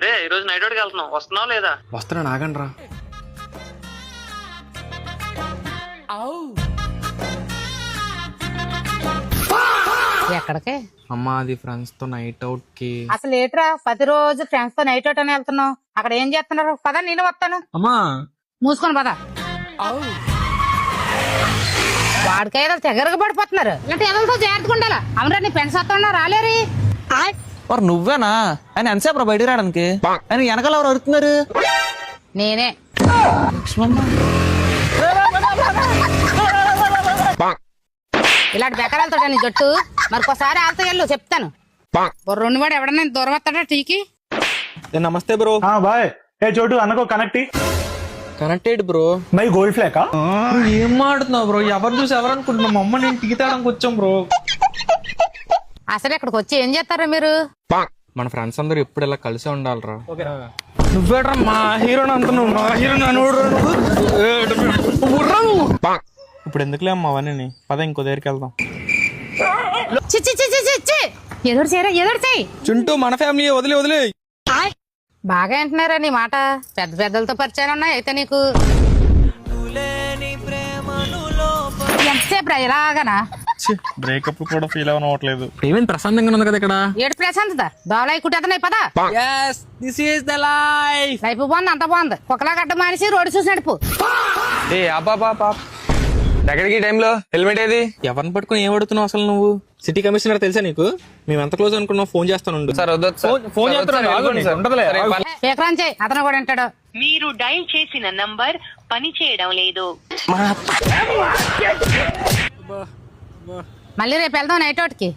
రే ఈ రోజు నైట్ అవుట్కి వెళ్తున్నాం, వస్తున్నావు లేదా? వస్తున్నా, ఆగండి రా. ఎక్కడికి అమ్మా అది ఫ్రెండ్స్ తో నైట్ అవుట్ కి. అసలు ఏట్రా ప్రతిరోజు ఫ్రెండ్స్ తో నైట్ అవుట్ అని వెళ్తున్నావు? అక్కడ ఏం చేస్తున్నారు? పదా నేను వస్తాను. అమ్మా మూసుకొని పదా. వాడికైనా తెగరగా పడిపోతున్నారు. ఇలాంటి ఎవరితో జాగ్రత్తగా ఉండాలా? అవునరా నీ ఫ్రెండ్స్ వస్తున్నా రాలేరు. మరి నువ్వేనా ఆయన ఎంతసేపు బయటకు రావడానికి? ఆయన వెనకాల ఎవరు అరుతున్నారు? నేనే. ఇలాంటి బెకరాలతో నీ జట్టు మరికోసారి ఆల్తో వెళ్ళు చెప్తాను. రెండు వాడు ఎవడన్నా దూరం వస్తాడా టీకి? నమస్తే బ్రో. हाँ भाई ए छोटू अन्न को कनेक्ट ही కనెక్టెడ్ బ్రో. नहीं गोल्ड फ्लैग का ఏం మాడుతున్నావు బ్రో? ఎవరు చూసి ఎవరు అనుకుంటున్నావు? మా అమ్మ నేను టీ తాగడానికి వచ్చాం బ్రో. అసలు ఇక్కడికి వచ్చి ఏం చేస్తారా మీరు? మన ఫ్రెండ్స్ అందరూ ఎప్పుడు ఇలా కలిసే ఉండాలిరా. నువ్వేట్రా మా హీరోని అంటున్నావు? మా హీరోని ఇప్పుడు ఎందుకులే అమ్మా అవన్నీ. పద ఇంకో దగ్గరికి వెళ్దాం. ఎదురు చేయరా, ఎదురు చేయి. చుంటూ మన ఫ్యామిలీ వదిలే వదిలే. బాగా అంటున్నారా నీ మాట? పెద్ద పెద్దలతో పరిచయాలు ఉన్నాయి అయితే నీకు. ఎంతసేపు రా ఇలాగనా? ब्रेकअप కూడా ఫీల్ అవ్వట్లేదు. ఏమైంది? ప్రశాంతంగా ఉంది కదా ఇక్కడ. ఏడు ప్రశాంతత దోవలాయి కుట్టేతన్నాయి పదా. This is the life. Life బాగుంది, అంత బాగుంది. కుక్కలా గడ్డ మానేసి రోడ్డు చూసి నడుపు. ఏ అబ్బా ఎక్కడికి టైంలో హెల్మెట్ ఏది? ఎవరిని పట్టుకుని ఏం అడుగుతున్నావు అసలు నువ్వు? సిటీ కమిషనర్ తెలుసా నీకు? మేము ఎంత క్లోజ్ అనుకున్నావు? ఫోన్ చేస్తాను. సార్ ఫోన్ చేస్తున్నాను. శేఖరాన్ చేయి, అతను కూడా అంటాడు. మీరు డైల్ చేసిన నంబర్ పని చేయడం లేదు. మళ్ళీ రేపు వెళ్దాం నైట్ అవుట్కి.